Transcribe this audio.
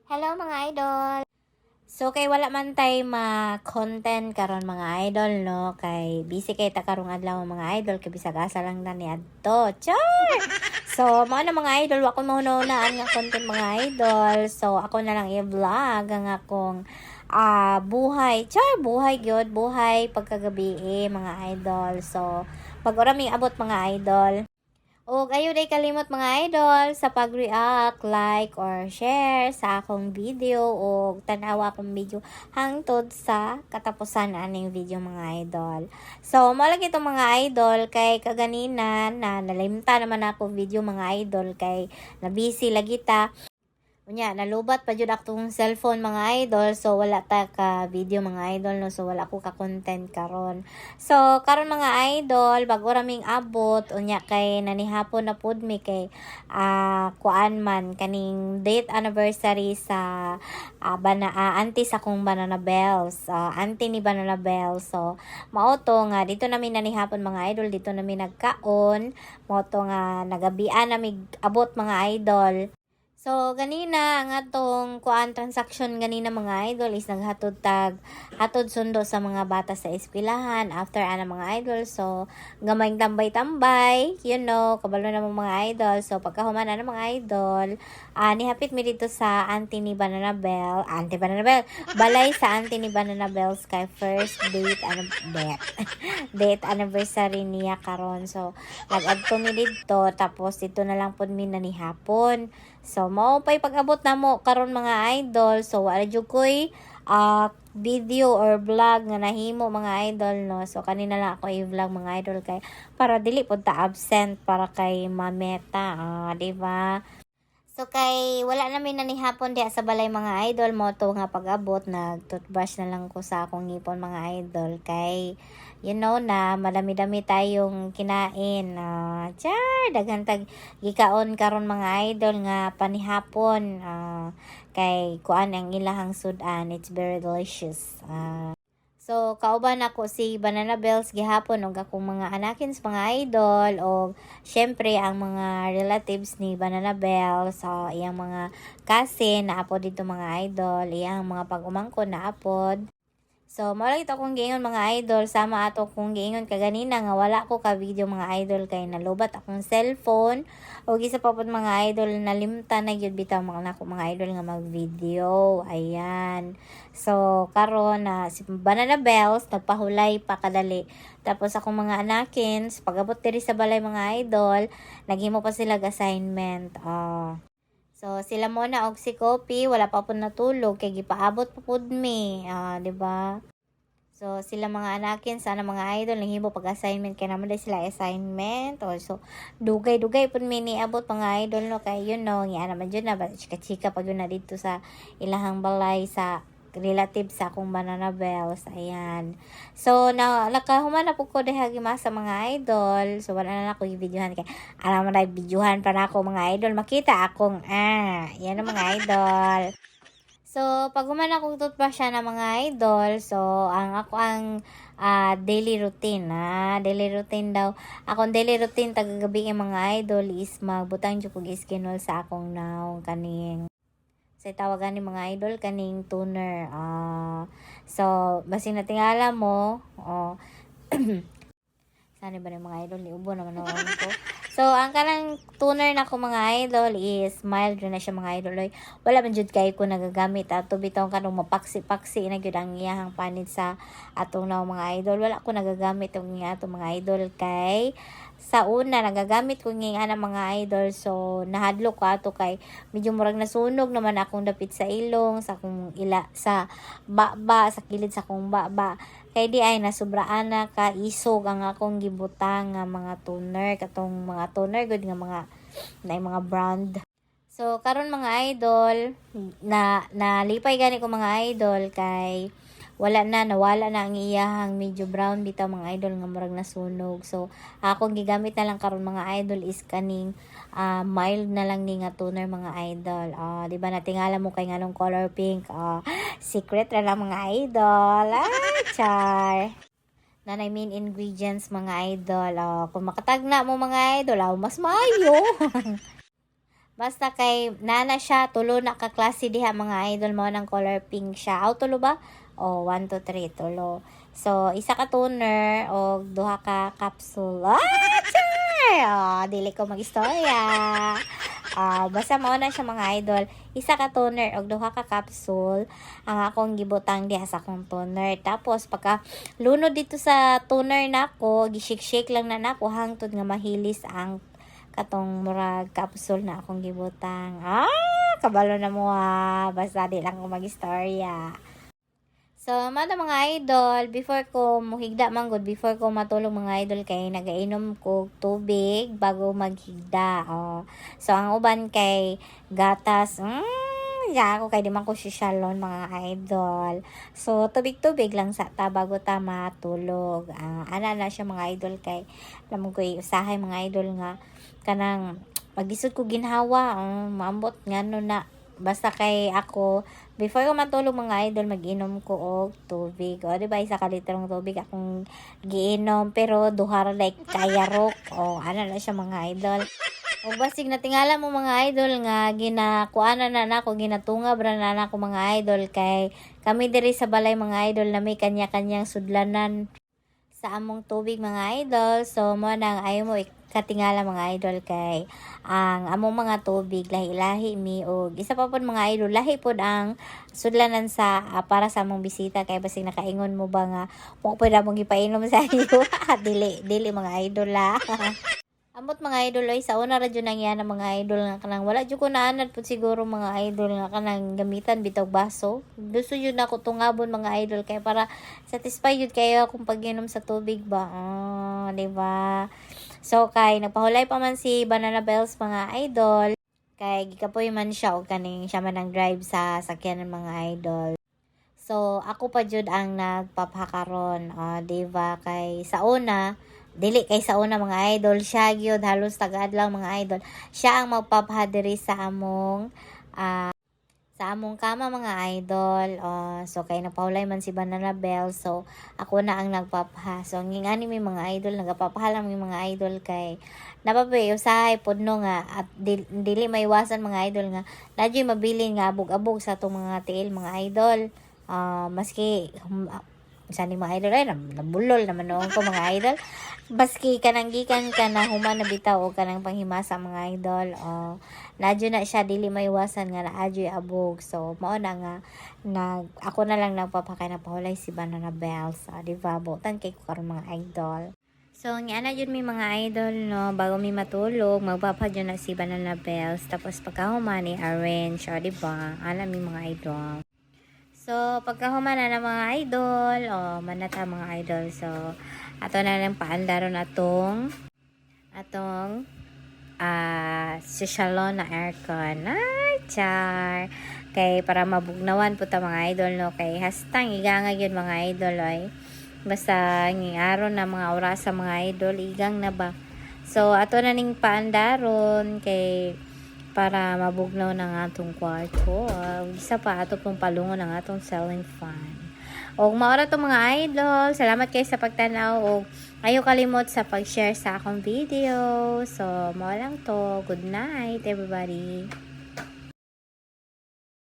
Hello mga idol! So kay wala man tay ma-content karon mga idol no, kay busy kay ta karong adlaw mga idol kay bisag asa lang na ni adto. Char. So mao na mga idol, wa ko mahunahunaan nga content mga idol. So ako na lang i-vlog ang akong buhay. Char, buhay gyud, buhay pagkagabi mga idol. So pag oraming abot mga idol. O ayo day kalimot mga idol sa pag-react, like, or share sa akong video o tanawa akong video hangtod sa katapusan aning video mga idol. So, malagi itong mga idol kay kaganina na nalimta naman ako video mga idol kay na busy lagi ta. Unya, nalubat pa jud akong cellphone mga idol, so wala ta ka video mga idol no, so wala ko ka content karon. So karon mga idol, bago raming abot unya kay nanihapon na pud mi kay kuan man kaning date anniversary sa auntie sa kong Banana Bells, auntie ni Banana Bells. So mao to nga dito namin nanihapon mga idol, dito namin nagkaon, mao to nga nagabian namig abot mga idol. So, ganina, ang atong kuan transaction ganina mga idol is naghatod hatod sundo sa mga bata sa eskwelahan after ana mga idol. So, gamay tambay-tambay, kabalo na mga idol. So, pagkahuman na mga idol, nihapit mi dito sa auntie ni Banana Bell, balay sa auntie ni Banana Bell kay first date anniversary niya karon. So, nag-adto mi dito, tapos dito na lang pud mi nanihapon. So, mao pa'y pag-abot na mo karon mga idol. So, wala jud ko'y video or vlog nga nahimo mga idol no. So, kanina lang ako i-vlog mga idol kay para dili pud ta absent para kay mameta, di ba? So kay wala namin nanihapon diha sa balay mga idol mo to nga pag-abot, nag-toothbrush na lang ko sa akong ngipon mga idol kay na madami-dami tayong kinain. Daghan tag gikaon karon mga idol nga panihapon, kay kuan ang ilahang sudan, it's very delicious. So, kauban ako si Banana Bells gihapon og akong mga anakins mga idol o syempre ang mga relatives ni Banana Bells, so iyang mga cousin na apod dito mga idol, iyang mga pag-umangkon na apod. So, mao lang ito akong giingon mga idol, sama ato kong giingon kaganina nga wala ko ka video mga idol kay nalubat akong cellphone o gisa pa pud mga idol nalimta na gyud bitaw mga idol nga mag-video. Ayan. So, karon na si Banana Bells nagpahulay pa kadali. Tapos akong mga anakins, pag-abot diri sa balay mga idol, naghimo pa sila assignment. So sila mo na og si Kopi wala pa pud natulog kay gipaabot pa pud mi, di ba? So sila mga anakin sana mga idol nanghimo pag-assignment kay naman sila assignment. So dugay-dugay pud mi niabot mga idol no kay nga naman jud na chika-chika pag yun na dito sa ilahang balay sa relative sa akong Banana Bells. Ayan. So, nakahuman na po ko dahil sa mga idol. So, wala na ako i-videohan. Kaya, alam mo na, videohan pa na ako mga idol. Makita akong, yan ang mga idol. So, pag human akong toothbrush na mga idol, so, ang daily routine, daily routine daw. Akong daily routine, tagagabi ng mga idol is magbutang dyan kong iskinol sa akong naong kaning sa tawagan ni mga idol kaning toner. So basin natingala mo, sana ba ng mga idol ni ubo naman ako. So ang kanang toner na ko mga idol is mild na siya mga idol. Wala man jud kay ko nagagamit ato bitaw kanong mapaksi-paksi na gyud ang iyahang panit sa atong naw mga idol. Wala ko nagagamit og ato mga idol kay sa una nagagamit ko ng mga idol. So nahadlok ko ato kay medyo murag nasunog naman akong dapit sa ilong, sa akong sa baba, sa kilid sa akong baba. Kay di ay nasubraan na ka isog ang akong gibutang nga mga toner, katong mga toner good nga mga brand. So karon mga idol na nalipay gani ko mga idol kay nawala na ang iyahang medyo brown bitaw mga idol nga murag nasunog. So akong gigamit na lang karon mga idol is kaning mild na lang ni nga toner mga idol. Di ba natingala mo kay nganong color pink? Secret ra lang mga idol. Char. Na main ingredients mga idol. Kung makatagna mo mga idol, mas maayo. Basta kay nana siya, tulo na ka klase diha mga idol mo ng color pink siya. Aw tulo ba? O 1 2 3 tulo. So isa ka toner o duha ka capsule. Char! Dili ko magistorya. Basta mo na siya mga idol. Isa ka toner o duha ka capsule ang akong gibutang diha sa akong toner. Tapos pagka lunod dito sa toner nako, gishake-shake lang na nako hangtod nga mahilis ang katong murag capsule na akong gibutang. Kabalo na mo basta di lang ko magistorya. So, mga idol, before ko muhigda man gud, before ko matulog mga idol kay nagainom ko tubig bago maghigda. So, ang uban kay gatas. Ako kay di man ko sisyalon mga idol. So, tubig-tubig lang sa ta bago ta matulog. Ana na siya mga idol kay alam ko usahay mga idol nga kanang magisod ko ginhawa. Maambot ngano na basta kay ako before ko matulog mga idol mag-inom ko og tubig. Di ba isa ka litrong tubig akong giinom pero duha ra like kayarok. Ana na siya mga idol. O basig natingala mo mga idol nga ginakuana na nako ginatunga bra na nako mga idol kay kami diri sa balay mga idol na may kanya-kanyang sudlanan sa among tubig mga idol. So mo nang ayo mo katingala mga idol kay ang among mga tubig lahi-lahi mi og isa pa pod mga idol lahi pod ang sudlanan sa para sa among bisita kay basig nakaingon mo ba nga mo pwede mong gipainom sa iyo. dili mga idol Amot mga idol ay sa una ra jud nang yan mga idol nga kanang wala jud ko naanad pud siguro mga idol nga kanang gamitan bitog baso. Gusto jud nako tungabon mga idol kay para satisfy jud kayo kung pag-inom sa tubig ba. Di ba? So kay nagpahulay pa man si Banana Bells mga idol. Kay gikapoy man siya og kaning siya man ang drive sa sakyanan mga idol. So ako pa jud ang nagpapakaron. Di ba? Kay sa una dili kay sa una mga idol siya gyud halos tagaadlaw mga idol siya ang magpapahadiri sa among kama mga idol. So kay napahulay man si Banana Bell so ako na ang nagpapaha. So ngingani mi mga idol nagapapahalang mi mga idol kay napapay usahay podno nga at dili maiwasan mga idol nga nadyoy mabili nga abog-abog sa atong mga tiil mga idol. Maski sani mga idol ay nabulol naman noon ko mga idol baski kanang gikan ka na human na bitaw o kanang panghimasa mga idol nadyo na siya dili maiwasan nga naadyo abog. So mao na nga ako na lang nagpapakay na pahulay si Banana Bells. Di ba butan kay ko karon mga idol. So ana jud mi mga idol no bago mi matulog magpapadyo na si Banana Bells tapos pagkahuman ni arrange di ba alam mi mga idol. So, pagkahuman na ng mga idol, manata mga idol. So, ato na lang paandaron atong sosyalon na aircon. Ay, char! Kay para mabugnawan po ta mga idol, no? Kay hastang igangag yun mga idol, ay. Basta, ngingaro na mga oras sa mga idol, igang na ba? So, ato na ning paandaron, kay para mabugnaw ng atong kwarto. Isa pa ato pong palungon ng atong ceiling fan. Og maora to mga idol. Salamat kayo sa pagtanaw og ayaw kalimot sa pag-share sa akong video. So, mao lang to. Good night everybody.